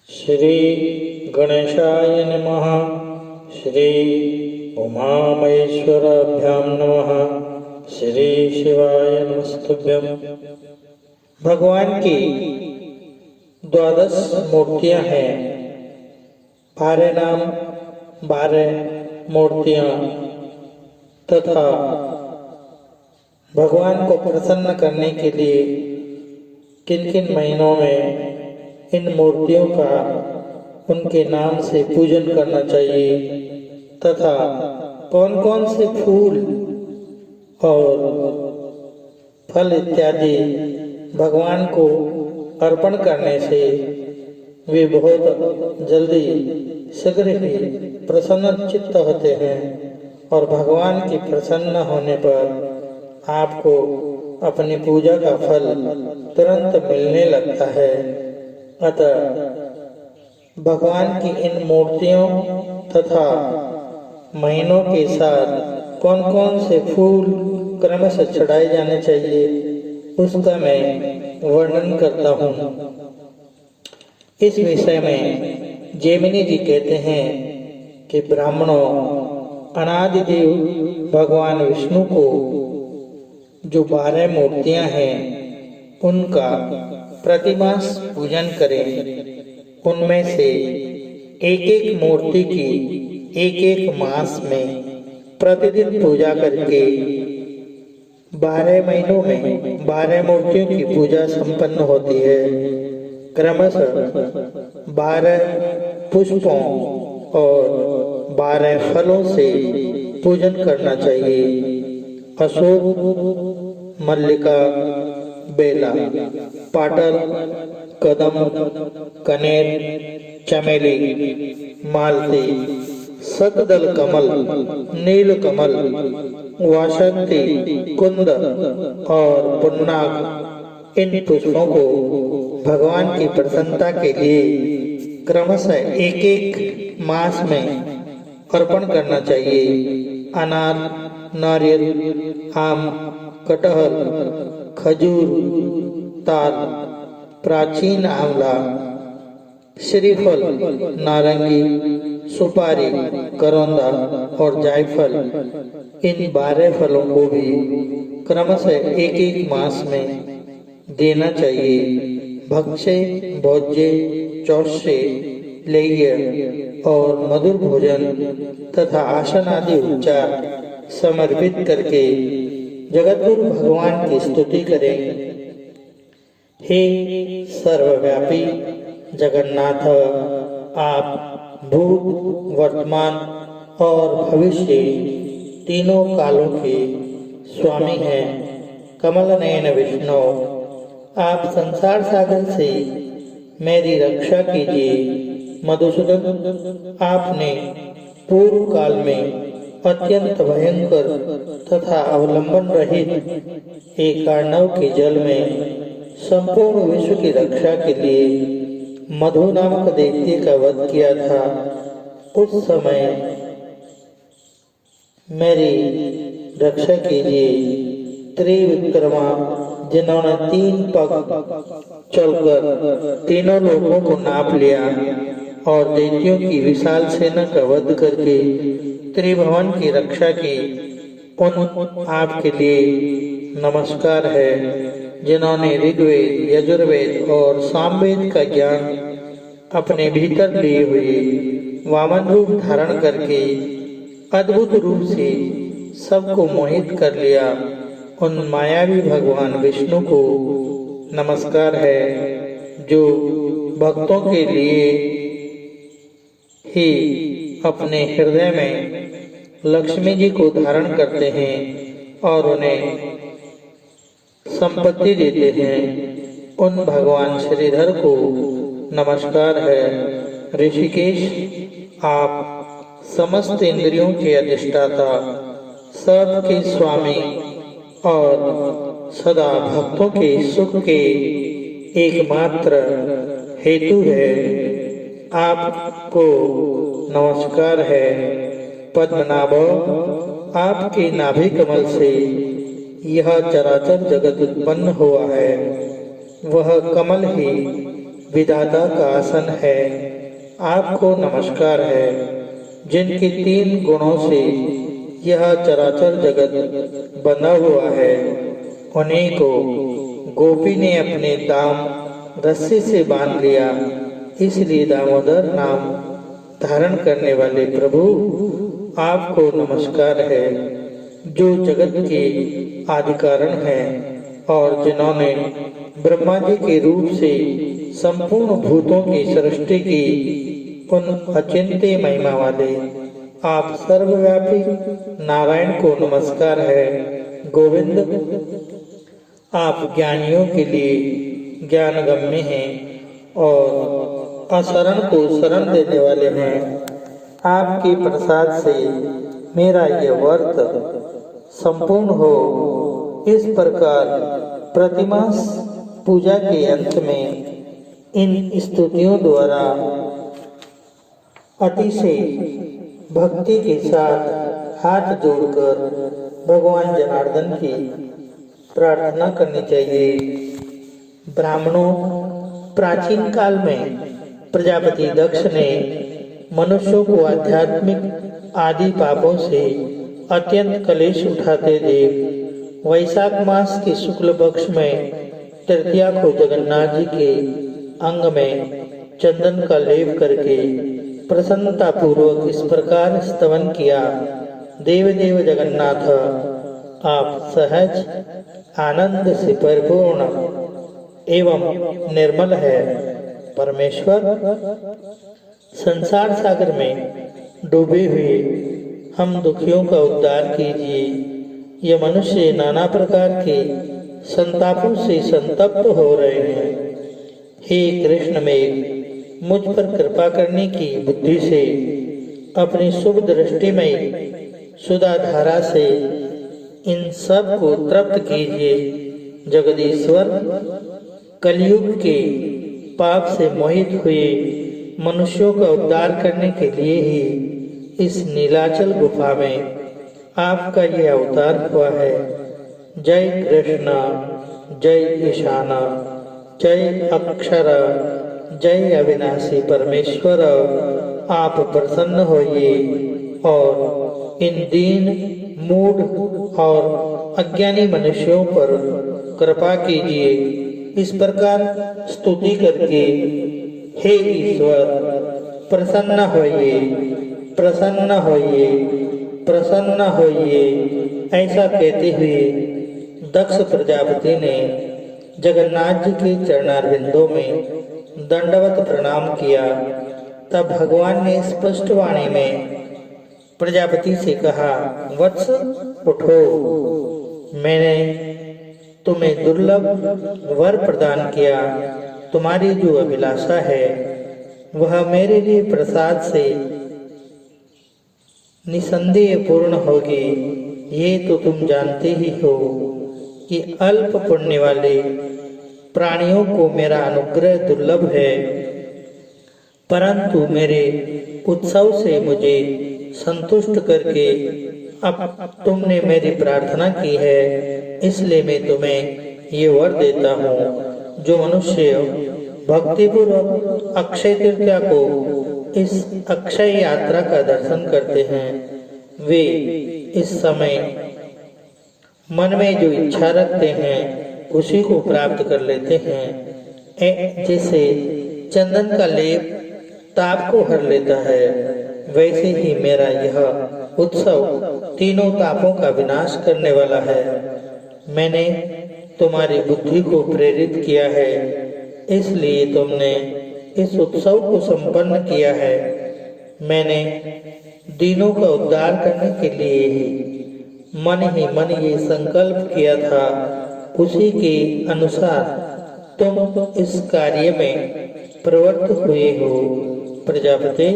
श्री गणेशाय नमः। श्री उमामहेश्वराभ्यां नमः। श्री शिवाय नमस्तुभ्यं। भगवान की 12 मूर्तियां हैं। 12 नाम, 12 मूर्तियां तथा भगवान को प्रसन्न करने के लिए किन किन महीनों में इन मूर्तियों का उनके नाम से पूजन करना चाहिए तथा कौन कौन से फूल और फल इत्यादि भगवान को अर्पण करने से वे बहुत जल्दी शीघ्र ही प्रसन्न चित्त होते हैं और भगवान के प्रसन्न होने पर आपको अपनी पूजा का फल तुरंत मिलने लगता है। अतः भगवान की इन मूर्तियों तथा महीनों के साथ कौन कौन से फूल क्रमशः चढ़ाए जाने चाहिए उसका मैं वर्णन करता हूँ। इस विषय में जैमिनी जी कहते हैं कि ब्राह्मणों अनादिदेव भगवान विष्णु को जो 12 मूर्तियां हैं उनका प्रतिमास पूजन करें। उनमें से एक एक मूर्ति की एक एक मास में प्रतिदिन पूजा करके 12 महीनों में 12 मूर्तियों की पूजा संपन्न होती है। क्रमशः 12 पुष्पों और 12 फलों से पूजन करना चाहिए। अशोक, मल्लिका, बेला, पाटल, कदम, कनेर, चमेली, मालती, सतदल कमल, नील कमल, वासंती, कुंद और पुन्नाग इन पुष्पों को भगवान की प्रसन्नता के लिए क्रमशः एक एक मास में अर्पण करना चाहिए। अनार, नारियल, आम, कटहल, खजूर, ताल, प्राचीन आंवला, श्रीफल, नारंगी, सुपारी, करौंदा और जायफल इन 12 फलों को भी क्रमशः एक एक मास में देना चाहिए। भक्ष्य, भोज्य, चौष्य, लेह्य और मधुर भोजन तथा आसन आदि उपचार समर्पित करके जगतगुरु भगवान की स्तुति करें। हे सर्वव्यापी जगन्नाथ, आप भूत, वर्तमान और भविष्य तीनों कालों के स्वामी हैं। कमल नयन विष्णु, आप संसार सागर से मेरी रक्षा कीजिए। मधुसूदन, आपने पूर्व काल में अत्यंत भयंकर तथा अवलंबन रहित एक अर्णव के जल में संपूर्ण विश्व की रक्षा के लिए मधु नामक दैत्य का वध किया था। उस समय मेरी रक्षा कीजिए। त्रिविक्रमा, जिन्होंने 3 पग चलकर तीनों लोगों को नाप लिया और दैत्यों की विशाल सेना का वध करके त्रिभुवन की रक्षा की, उन आपके लिए नमस्कार है। जिन्होंने ऋग्वेद, यजुर्वेद और सामवेद का ज्ञान अपने भीतर लिए हुए वामन रूप धारण करके अद्भुत रूप से सबको मोहित कर लिया, उन मायावी भगवान विष्णु को नमस्कार है, जो भक्तों के लिए ही अपने हृदय में लक्ष्मी जी को धारण करते हैं और उन्हें संपत्ति देते हैं। उन भगवान श्रीधर को नमस्कार है। ऋषिकेश, आप समस्त इंद्रियों के अधिष्ठाता, सबके स्वामी और सदा भक्तों के सुख के एकमात्र हेतु है। आपको नमस्कार है। पद्मनाभ, आपके नाभि कमल से यह चराचर जगत उत्पन्न हुआ है। वह कमल ही विधाता का आसन है। आपको नमस्कार है, जिनके 3 गुणों से यह चराचर जगत बना हुआ है। उन्हीं को गोपी ने अपने दाम रस्सी से बांध लिया, इसलिए दामोदर नाम धारण करने वाले प्रभु आपको नमस्कार है, जो जगत के आदि कारण हैं और जिन्होंने ब्रह्मा जी के रूप से संपूर्ण भूतों की सृष्टि की। उन अचिंत्य महिमा वाले आप सर्वव्यापी नारायण को नमस्कार है। गोविंद, आप ज्ञानियों के लिए ज्ञानगम्य हैं और अशरण को शरण देने वाले हैं। आपके प्रसाद से मेरा यह व्रत संपूर्ण हो। इस प्रकार प्रतिमा पूजा के अंत में इन स्तुतियों द्वारा अतिशय भक्ति के साथ हाथ जोड़कर भगवान जनार्दन की प्रार्थना करनी चाहिए। ब्राह्मणों, प्राचीन काल में प्रजापति दक्ष ने मनुष्यों को आध्यात्मिक आदि पापों से अत्यंत कलेश उठाते देख वैशाख मास के शुक्ल पक्ष में तृतीया को जगन्नाथ जी के अंग में चंदन का लेप करके प्रसन्नता पूर्वक इस प्रकार स्तवन किया। देव देव जगन्नाथ, आप सहज आनंद से परिपूर्ण एवं निर्मल है। परमेश्वर, संसार सागर में डूबे हुए हम दुखियों का उद्धार कीजिए। ये मनुष्य नाना प्रकार के संतापों से संतप्त हो रहे हैं। हे कृष्ण, में मुझ पर कृपा करने की बुद्धि से अपनी शुभ दृष्टि में सुधा धारा से इन सब को तृप्त कीजिए। जगदीश्वर, कलयुग के पाप से मोहित हुए मनुष्यों का उद्धार करने के लिए ही इस नीलाचल गुफा में आपका यह अवतार हुआ है। जय कृष्ण, जय ईशाना, जय अक्षर, जय अविनाशी परमेश्वर, आप प्रसन्न होइए और इन दीन, मूढ़ और अज्ञानी मनुष्यों पर कृपा कीजिए। इस प्रकार स्तुति करके हे ईश्वर, प्रसन्न होइए, प्रसन्न होइए, प्रसन्न होइए, ऐसा कहते हुए दक्ष प्रजापति ने जगन्नाथ जी के चरणारविंदों में दंडवत प्रणाम किया। तब भगवान ने स्पष्ट वाणी में प्रजापति से कहा, वत्स उठो, मैंने तुम्हें दुर्लभ वर प्रदान किया। तुम्हारी जो अभिलाषा है वह मेरे लिए प्रसाद से निसंदेह पूर्ण होगी। ये तो तुम जानते ही हो कि अल्प पुण्य वाले प्राणियों को मेरा अनुग्रह दुर्लभ है, परंतु मेरे उत्सव से मुझे संतुष्ट करके अब तुमने मेरी प्रार्थना की है, इसलिए मैं तुम्हें ये वर देता हूँ। जो मनुष्य भक्तिपूर्वक अक्षय तृतीया को इस अक्षय यात्रा का दर्शन करते हैं, वे इस समय मन में जो इच्छा रखते हैं उसी को प्राप्त कर लेते हैं। जैसे चंदन का लेप ताप को हर लेता है, वैसे ही मेरा यह उत्सव तीनों तापों का विनाश करने वाला है। मैंने तुम्हारी बुद्धि को प्रेरित किया है, इसलिए तुमने इस उत्सव को संपन्न किया है। मैंने दीनों का उद्धार करने के लिए ही मन ये संकल्प किया था, उसी के अनुसार तुम इस कार्य में प्रवृत्त हुए हो। प्रजापति,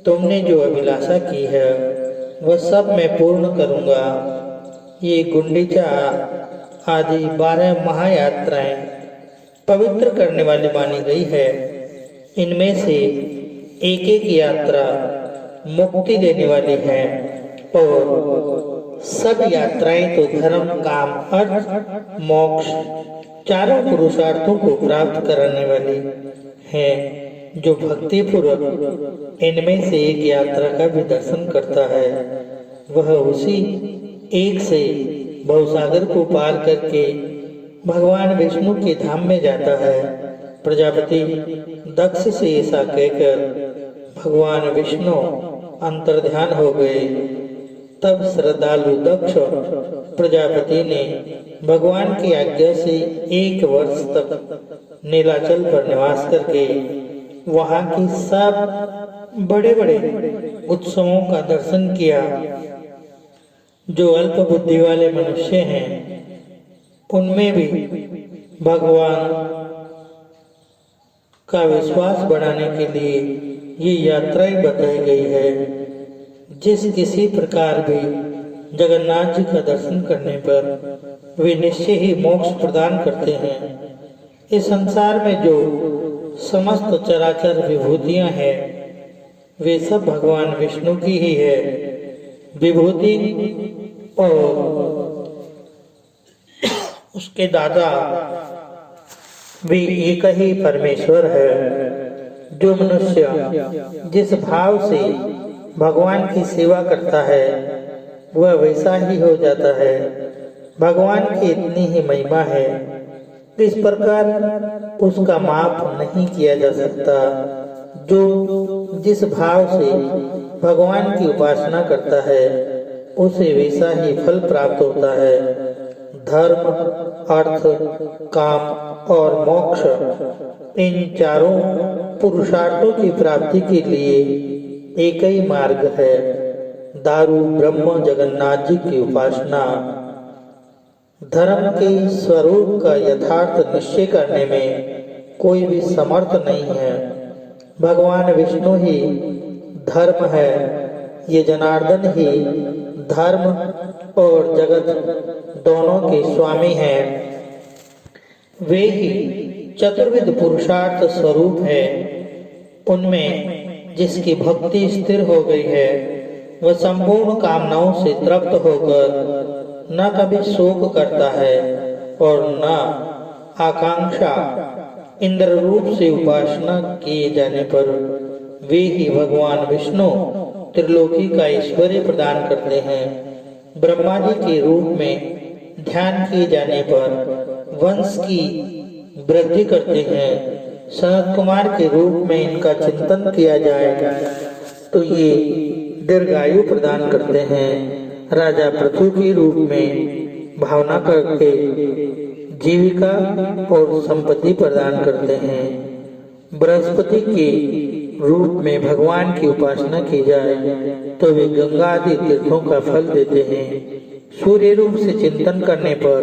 तुमने जो अभिलाषा की है वह सब मैं पूर्ण करूंगा। ये गुंडीचा आदि 12 महायात्राएं पवित्र करने वाली मानी गई है। इनमें से एक एक यात्रा मुक्ति देने वाली है और सब यात्राएं तो धर्म, काम, अर्थ, मोक्ष चारों पुरुषार्थों को प्राप्त कराने वाली हैं। जो भक्ति पूर्वक इनमें से एक यात्रा का भी दर्शन करता है, वह उसी एक से भवसागर को पार करके भगवान विष्णु के धाम में जाता है। प्रजापति दक्ष से ऐसा कहकर भगवान विष्णु अंतर्ध्यान हो गए। तब श्रद्धालु दक्ष प्रजापति ने भगवान की आज्ञा से 1 वर्ष तक नीलाचल पर निवास करके वहां की सब बड़े बड़े उत्सवों का दर्शन किया। जो अल्प बुद्धि वाले मनुष्य हैं, उनमें भी भगवान का विश्वास बढ़ाने के लिए ये यात्राएं बताई गई है। जिस किसी प्रकार भी जगन्नाथ जी का दर्शन करने पर वे निश्चय ही मोक्ष प्रदान करते हैं। इस संसार में जो समस्त चराचर विभूतियां हैं, वे सब भगवान विष्णु की ही है। विभूति और उसके दादा वे एक ही परमेश्वर है। जो मनुष्य जिस भाव से भगवान की सेवा करता है, वह वैसा ही हो जाता है। भगवान की इतनी ही महिमा है, इस प्रकार उसका माप नहीं किया जा सकता। जो जिस भाव से भगवान की उपासना करता है, उसे वैसा ही फल प्राप्त होता है। धर्म, अर्थ, काम और मोक्ष, इन चारों पुरुषार्थों की प्राप्ति के लिए एक ही मार्ग है। दारू ब्रह्म जगन्नाथ जी की उपासना। धर्म के स्वरूप का यथार्थ निश्चय करने में कोई भी समर्थ नहीं है। भगवान विष्णु ही धर्म है। ये जनार्दन ही धर्म और जगत दोनों के स्वामी हैं। वे ही चतुर्विध पुरुषार्थ स्वरूप है। उनमें जिसकी भक्ति स्थिर हो गई है, वह संपूर्ण कामनाओं से तृप्त होकर न कभी शोक करता है और न आकांक्षा। इंद्र रूप से उपासना किए जाने पर वे ही भगवान विष्णु त्रिलोकी का ऐश्वर्य प्रदान करते हैं। ब्रह्मा जी के रूप में ध्यान किए जाने पर वंश की वृद्धि करते हैं। सनत कुमार के रूप में इनका चिंतन किया जाएगा तो ये दीर्घायु प्रदान करते हैं। राजा पृथु के रूप में भावना करके जीविका और संपत्ति प्रदान करते हैं। बृहस्पति के रूप में भगवान की उपासना की जाए तो वे गंगा आदि तीर्थों का फल देते हैं। सूर्य रूप से चिंतन करने पर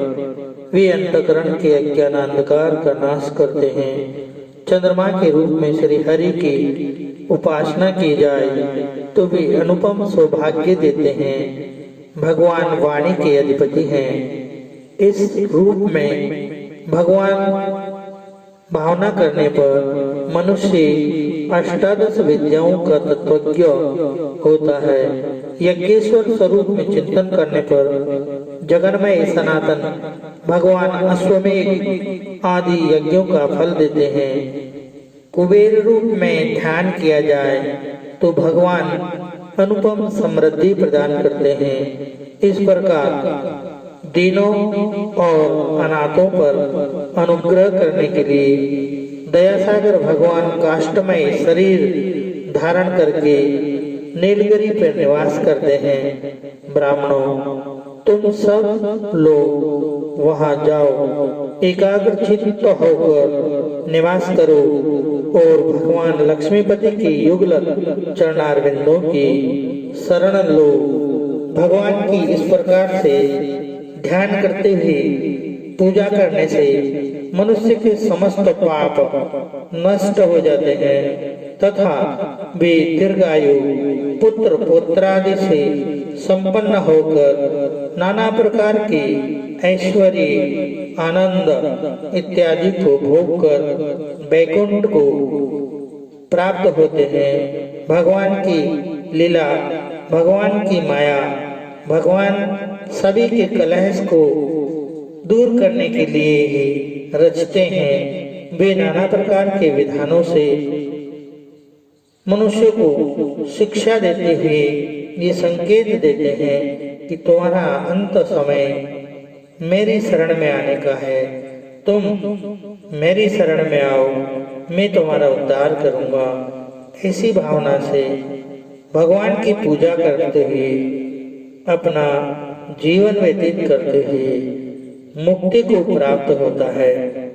वे अंतकरण के अज्ञान अंधकार का नाश करते हैं। चंद्रमा के रूप में श्री हरि की उपासना की जाए तो वे अनुपम सौभाग्य देते हैं। भगवान वाणी के अधिपति हैं। इस रूप में भगवान भावना करने पर मनुष्य अष्टादश विद्याओं का तत्वज्ञ होता है। यज्ञेश्वर स्वरूप में चिंतन करने पर जगन्मय सनातन भगवान अश्वमेध आदि यज्ञों का फल देते हैं। कुबेर रूप में ध्यान किया जाए तो भगवान अनुपम समृद्धि प्रदान करते हैं। इस प्रकार दीनों और अनाथों पर अनुग्रह करने के लिए दयासागर भगवान काष्ठमय शरीर धारण करके नीलगिरी पर निवास करते हैं। ब्राह्मणों, तुम सब लोग वहां जाओ, एकाग्र चित्त होकर निवास करो और भगवान लक्ष्मीपति के युगल चरणारविंदों की शरण लो। भगवान की इस प्रकार से ध्यान करते हुए पूजा करने से मनुष्य के समस्त पाप नष्ट हो जाते हैं तथा वे दीर्घायु पुत्र पुत्रादि से संपन्न होकर नाना प्रकार के ऐश्वर्य, आनंद इत्यादि को भोग कर वैकुंठ को प्राप्त होते हैं। भगवान की लीला, भगवान की माया, भगवान सभी के कलह को दूर करने के लिए ही रचते हैं। वे नाना प्रकार के विधानों से मनुष्य को शिक्षा देते हुए ये संकेत देते हैं कि तुम्हारा अंत समय मेरी शरण में आने का है। तुम मेरी शरण में आओ, मैं तुम्हारा उद्धार करूंगा। ऐसी भावना से भगवान की पूजा करते हुए अपना जीवन व्यतीत करते हुए मुक्ति को प्राप्त होता है।